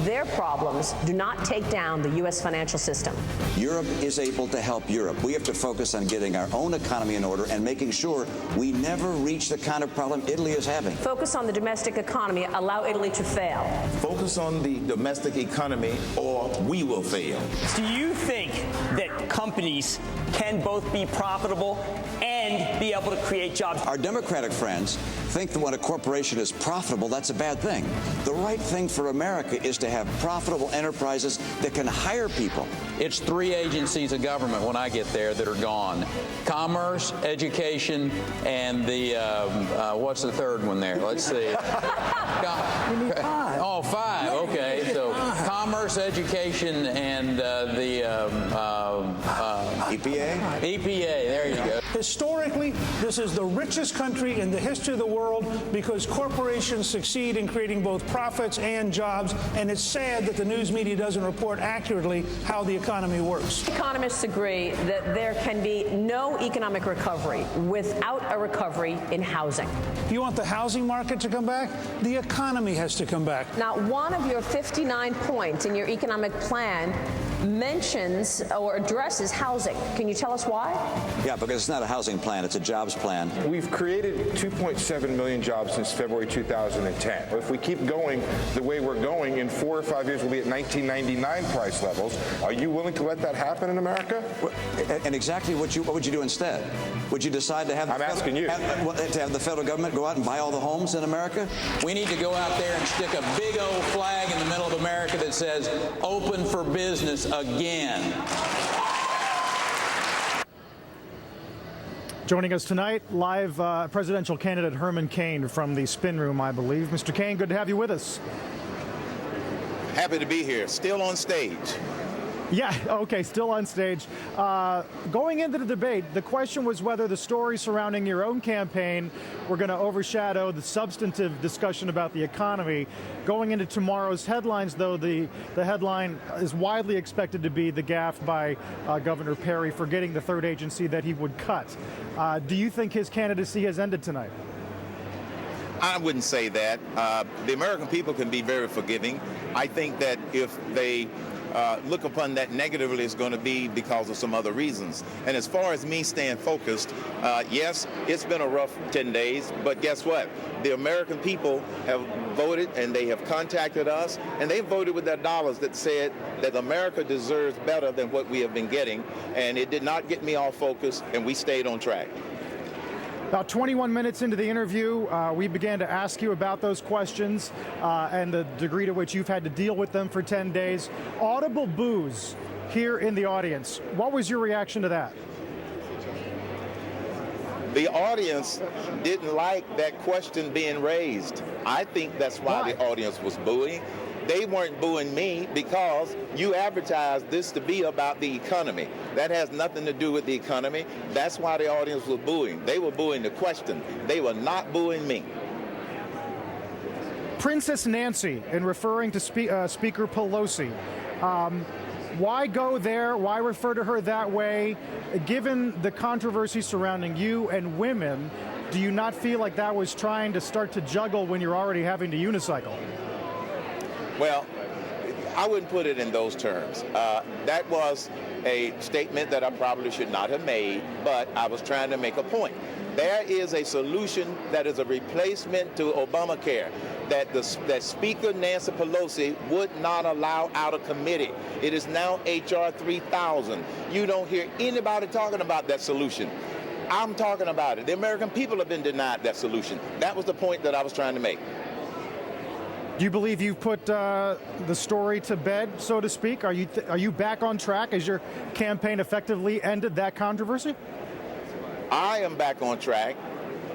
their problems do not take down the U.S. financial system. Europe is able to help Europe. We have to focus on getting our own economy in order and making sure we never reach the kind of problem Italy is having. Focus on the domestic economy. Allow Italy to fail. Focus on the domestic economy or we will fail. Do you think that companies can both be profitable and be able to create jobs? Our Democratic friends think that when a corporation is profitable, that's a bad thing. The right thing for America is to have profitable enterprises that can hire people. It's 3 agencies of government when I get there that are gone. Commerce, education, and the, what's the third one there? Let's see. Oh, 5. Okay. So commerce, education, and the EPA? EPA. There you go. Historically, this is the richest country in the history of the world because corporations succeed in creating both profits and jobs, and it's sad that the news media doesn't report accurately how the economy works. Economists agree that there can be no economic recovery without a recovery in housing. If you want the housing market to come back, the economy has to come back. Now, one of your 59 points in your economic plan mentions or addresses housing. Can you tell us why? Yeah, because it's not a housing plan, it's a jobs plan. We've created 2.7 million jobs since February 2010. If we keep going the way we're going, in 4 or 5 years we'll be at 1999 price levels. Are you willing to let that happen in America? And exactly what would you do instead? Would you decide to have to have the federal government go out and buy all the homes in America? We need to go out there and stick a big old flag in the middle of America that says open for business again. Joining us tonight, live presidential candidate Herman Cain from the Spin Room, I believe. Mr. Cain, good to have you with us. Happy to be here, still on stage. Yeah, okay, still on stage. Going into the debate, the question was whether the stories surrounding your own campaign were going to overshadow the substantive discussion about the economy. Going into tomorrow's headlines, though, the headline is widely expected to be the gaffe by Governor Perry for getting the third agency that he would cut. Do you think his candidacy has ended tonight? I wouldn't say that. The American people can be very forgiving. I think that if they look upon that negatively, it's going to be because of some other reasons. And as far as me staying focused, yes, it's been a rough 10 days, but guess what? The American people have voted and they have contacted us and they voted with their dollars that said that America deserves better than what we have been getting. And it did not get me off focus and we stayed on track. About 21 minutes into the interview, we began to ask you about those questions and the degree to which you've had to deal with them for 10 days. Audible boos here in the audience. What was your reaction to that? The audience didn't like that question being raised. I think that's why the audience was booing. They weren't booing me because you advertised this to be about the economy. That has nothing to do with the economy. That's why the audience was booing. They were booing the question. They were not booing me. Princess Nancy, in referring to Speaker Pelosi, why go there? Why refer to her that way? Given the controversy surrounding you and women, do you not feel like that was trying to start to juggle when you're already having to unicycle? Well, I wouldn't put it in those terms. That was a statement that I probably should not have made, but I was trying to make a point. There is a solution that is a replacement to Obamacare that Speaker Nancy Pelosi would not allow out of committee. It is now H.R. 3000. You don't hear anybody talking about that solution. I'm talking about it. The American people have been denied that solution. That was the point that I was trying to make. Do you believe you've put the story to bed, so to speak? Are you back on track as your campaign effectively ended that controversy? I am back on track.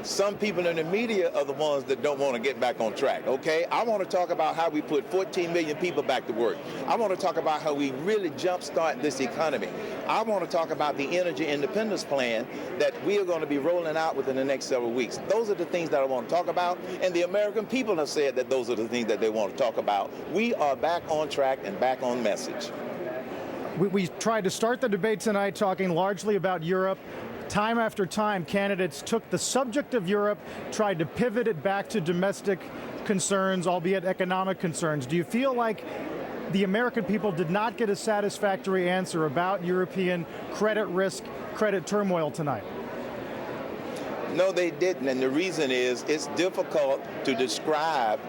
Some people in the media are the ones that don't want to get back on track, okay? I want to talk about how we put 14 million people back to work. I want to talk about how we really jumpstart this economy. I want to talk about the energy independence plan that we are going to be rolling out within the next several weeks. Those are the things that I want to talk about, and the American people have said that those are the things that they want to talk about. We are back on track and back on message. We tried to start the debate tonight talking largely about Europe. Time after time, candidates took the subject of Europe, tried to pivot it back to domestic concerns, albeit economic concerns. Do you feel like the American people did not get a satisfactory answer about European credit risk, credit turmoil tonight. No, they didn't, and the reason is it's difficult to describe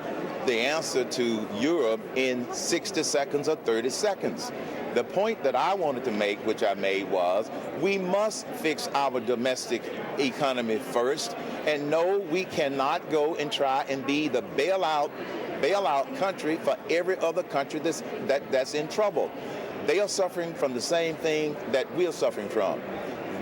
the answer to Europe in 60 seconds or 30 seconds. The point that I wanted to make, which I made, was we must fix our domestic economy first, and no, we cannot go and try and be the bailout country for every other country that's in trouble. They are suffering from the same thing that we're suffering from.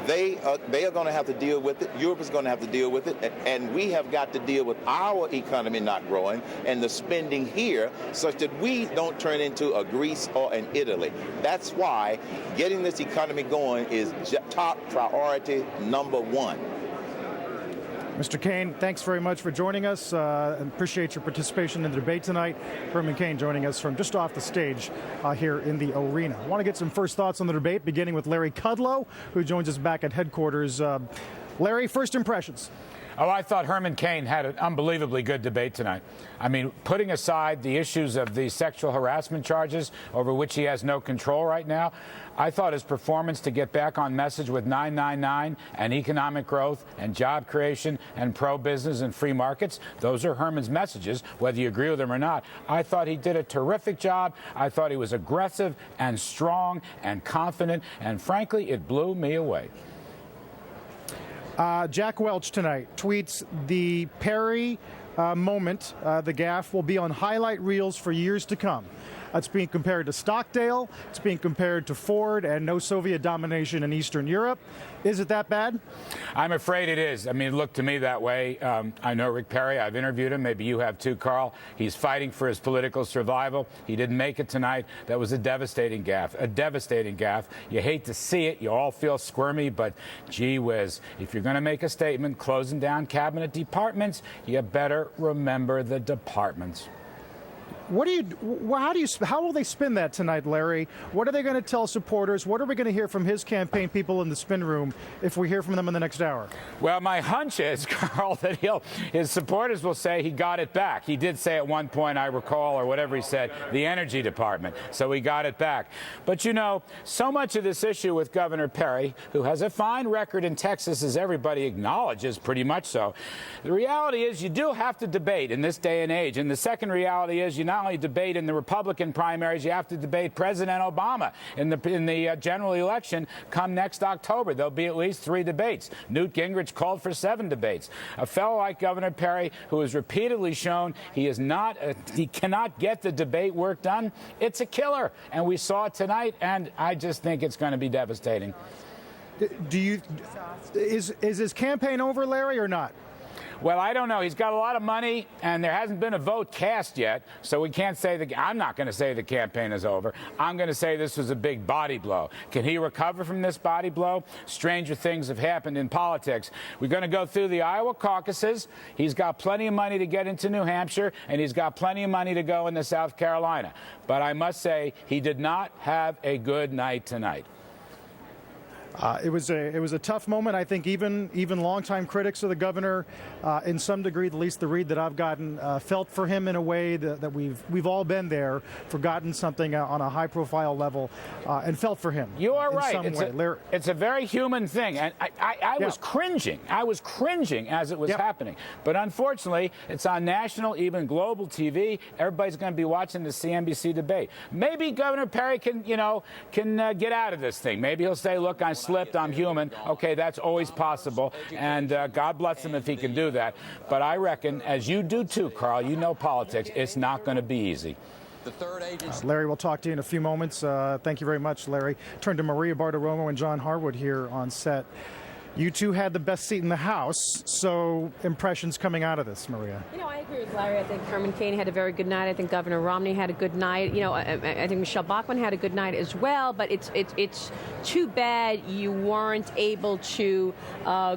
They are going to have to deal with it. Europe is going to have to deal with it. And we have got to deal with our economy not growing and the spending here such that we don't turn into a Greece or an Italy. That's why getting this economy going is top priority number one. Mr. Cain, thanks very much for joining us. Appreciate your participation in the debate tonight. Herman Cain joining us from just off the stage here in the arena. I want to get some first thoughts on the debate, beginning with Larry Kudlow, who joins us back at headquarters. Larry, first impressions. Oh, I thought Herman Cain had an unbelievably good debate tonight. I mean, putting aside the issues of the sexual harassment charges over which he has no control right now, I thought his performance to get back on message with 999 and economic growth and job creation and pro-business and free markets, those are Herman's messages, whether you agree with them or not. I thought he did a terrific job. I thought he was aggressive and strong and confident, and frankly, it blew me away. Jack Welch tonight tweets the Perry moment, the gaffe, will be on highlight reels for years to come. It's being compared to Stockdale. It's being compared to Ford and no Soviet domination in Eastern Europe. Is it that bad? I'm afraid it is. I mean, it looked to me that way. I know Rick Perry. I've interviewed him. Maybe you have too, Carl. He's fighting for his political survival. He didn't make it tonight. That was a devastating gaffe. A devastating gaffe. You hate to see it. You all feel squirmy, but gee whiz, if you're going to make a statement closing down cabinet departments, you better remember the departments. How will they spin that tonight, Larry? What are they going to tell supporters? What are we going to hear from his campaign people in the spin room if we hear from them in the next hour? Well, my hunch is, Carl, that his supporters will say he got it back. He did say at one point, I recall, or whatever he said, the energy department. So he got it back. But, you know, so much of this issue with Governor Perry, who has a fine record in Texas, as everybody acknowledges, pretty much so. The reality is you do have to debate in this day and age. And the second reality is you not only debate in the Republican primaries, you have to debate President Obama in the general election come next October. There'll be at least 3 debates. Newt Gingrich called for 7 debates. A fellow like Governor Perry, who has repeatedly shown he cannot get the debate work done, it's a killer. And we saw it tonight, and I just think it's going to be devastating. Is his campaign over, Larry, or not? Well, I don't know. He's got a lot of money, and there hasn't been a vote cast yet, so we can't say I'm not going to say the campaign is over. I'm going to say this was a big body blow. Can he recover from this body blow? Stranger things have happened in politics. We're going to go through the Iowa caucuses. He's got plenty of money to get into New Hampshire, and he's got plenty of money to go into South Carolina. But I must say, he did not have a good night tonight. It was a tough moment. I think even longtime critics of the governor, in some degree, at least the read that I've gotten, felt for him in a way that we've all been there, forgotten something on a high-profile level, and felt for him. You are right. It's a very human thing, and I was cringing. I was cringing as it was happening. But unfortunately, it's on national, even global TV. Everybody's going to be watching the CNBC debate. Maybe Governor Perry can get out of this thing. Maybe he'll say, "Look, I slipped. I'm human." Okay, that's always possible, and God bless him if he can do that. But I reckon, as you do too, Carl, you know politics, it's not going to be easy. Larry, we'll talk to you in a few moments. Thank you very much, Larry. Turn to Maria Bartiromo and John Harwood here on set. You two had the best seat in the House, so impressions coming out of this, Maria? You know, I agree with Larry. I think Herman Cain had a very good night. I think Governor Romney had a good night. You know, I think Michele Bachmann had a good night as well, but it's too bad you weren't able to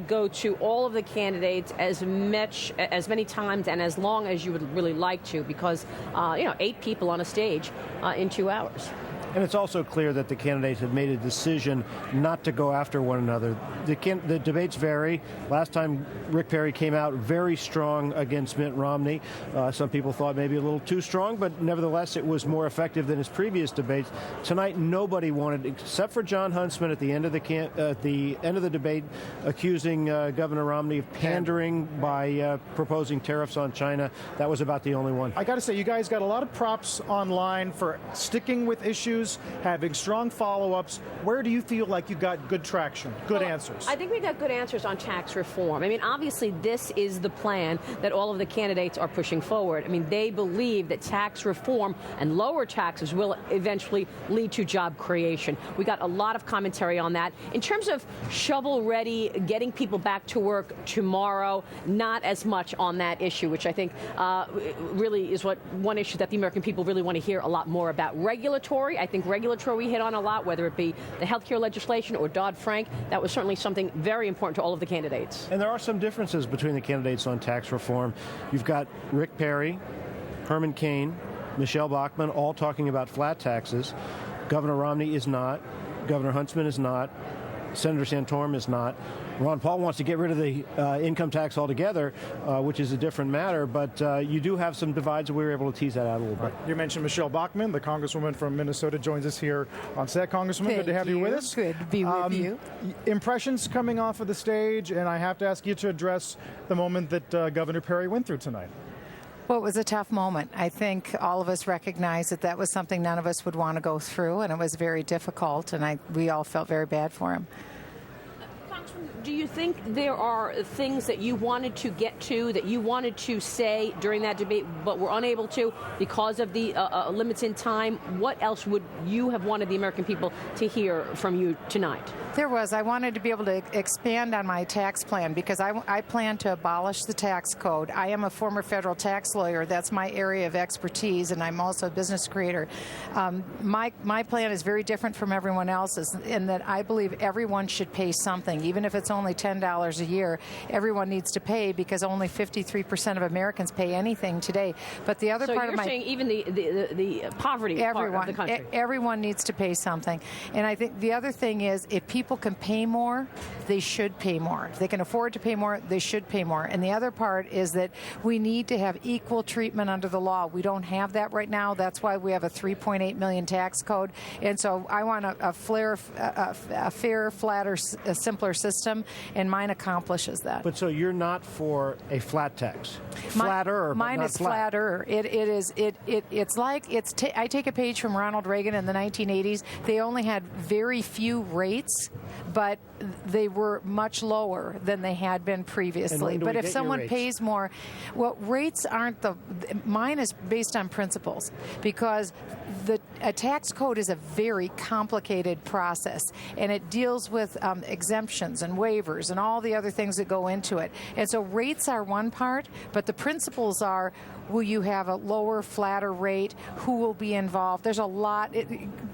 go to all of the candidates as many times and as long as you would really like to, because, 8 people on a stage in 2 hours. And it's also clear that the candidates have made a decision not to go after one another. The debates vary. Last time Rick Perry came out very strong against Mitt Romney. Some people thought maybe a little too strong, but nevertheless it was more effective than his previous debates. Tonight nobody wanted, except for John Huntsman at the end of the debate, accusing Governor Romney of pandering by proposing tariffs on China. That was about the only one. I got to say, you guys got a lot of props online for sticking with issues, having strong follow-ups. Where do you feel like you got good traction, good answers? I think we got good answers on tax reform. I mean, obviously, this is the plan that all of the candidates are pushing forward. I mean, they believe that tax reform and lower taxes will eventually lead to job creation. We got a lot of commentary on that. In terms of shovel-ready, getting people back to work tomorrow, not as much on that issue, which I think really is one issue that the American people really want to hear a lot more about. Regulatory, I think regulatory we hit on a lot, whether it be the health care legislation or Dodd-Frank. That was certainly something very important to all of the candidates. And there are some differences between the candidates on tax reform. You've got Rick Perry, Herman Cain, Michele Bachmann all talking about flat taxes. Governor Romney is not. Governor Huntsman is not. Senator Santorum is not. Ron Paul wants to get rid of the income tax altogether, which is a different matter, but you do have some divides, and we were able to tease that out a little bit. You mentioned Michele Bachmann, the Congresswoman from Minnesota, joins us here on set. Congresswoman, good to have you with us. Good to be with you. Impressions coming off of the stage, and I have to ask you to address the moment that Governor Perry went through tonight. Well, it was a tough moment. I think all of us recognize that that was something none of us would want to go through, and it was very difficult, and we all felt very bad for him. Do you think there are things that you wanted to get to, that you wanted to say during that debate, but were unable to because of the limits in time? What else would you have wanted the American people to hear from you tonight? There was. I wanted to be able to expand on my tax plan because I plan to abolish the tax code. I am a former federal tax lawyer. That's my area of expertise, and I'm also a business creator. My plan is very different from everyone else's in that I believe everyone should pay something, even if it's only $10 a year. Everyone needs to pay because only 53% of Americans pay anything today. But the other part of my... So you're saying even the poverty part of the country? Everyone needs to pay something. And I think the other thing is if people can pay more, they should pay more. If they can afford to pay more, they should pay more. And the other part is that we need to have equal treatment under the law. We don't have that right now. That's why we have a 3.8 million tax code. And so I want a fair, flatter, simpler system, and mine accomplishes that. But so you're not for a flat tax? Flatter, mine but not is flat. flatter. It's like I take a page from Ronald Reagan in the 1980s. They only had very few rates, but they were much lower than they had been previously. But if someone pays more, well, rates aren't mine is based on principles because a tax code is a very complicated process, and it deals with exemptions and waivers and all the other things that go into it. And so rates are one part, but the principles are, will you have a lower, flatter rate? Who will be involved? There's a lot.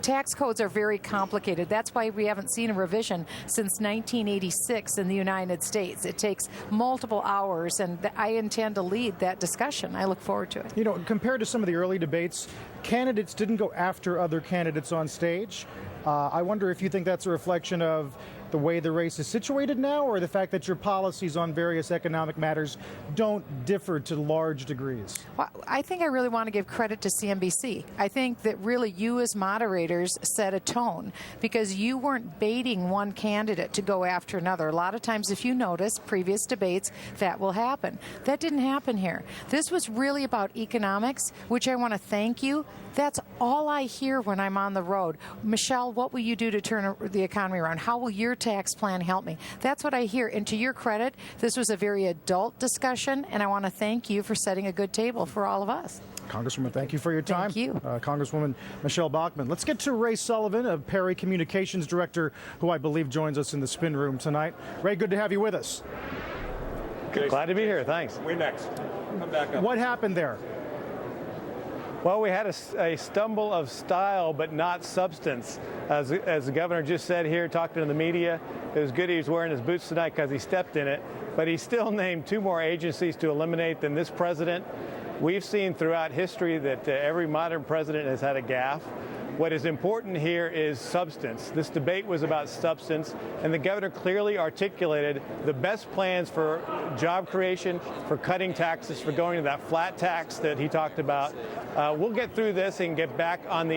Tax codes are very complicated. That's why we haven't seen a revision since 1986 in the United States. It takes multiple hours, and I intend to lead that discussion. I look forward to it. You know, compared to some of the early debates, candidates didn't go after other candidates on stage. I wonder if you think that's a reflection of the way the race is situated now, or the fact that your policies on various economic matters don't differ to large degrees? Well, I think I really want to give credit to CNBC. I think that really you as moderators set a tone because you weren't baiting one candidate to go after another. A lot of times, if you notice previous debates, that will happen. That didn't happen here. This was really about economics, which I want to thank you. That's all I hear when I'm on the road. Michele, what will you do to turn the economy around? How will your tax plan help me? That's what I hear. And to your credit, this was a very adult discussion, and I want to thank you for setting a good table for all of us. Congresswoman, thank you for your time. Thank you. Congresswoman Michele Bachmann. Let's get to Ray Sullivan, a Perry Communications Director, who I believe joins us in the spin room tonight. Ray, good to have you with us. Glad to be here. Thanks. We're next. Come back up. What happened there? Well, we had a stumble of style, but not substance. As the governor just said here, talking to the media, it was good he was wearing his boots tonight because he stepped in it. But he still named 2 more agencies to eliminate than this president. We've seen throughout history that every modern president has had a gaffe. What is important here is substance. This debate was about substance, and the governor clearly articulated the best plans for job creation, for cutting taxes, for going to that flat tax that he talked about. We'll get through this and get back on the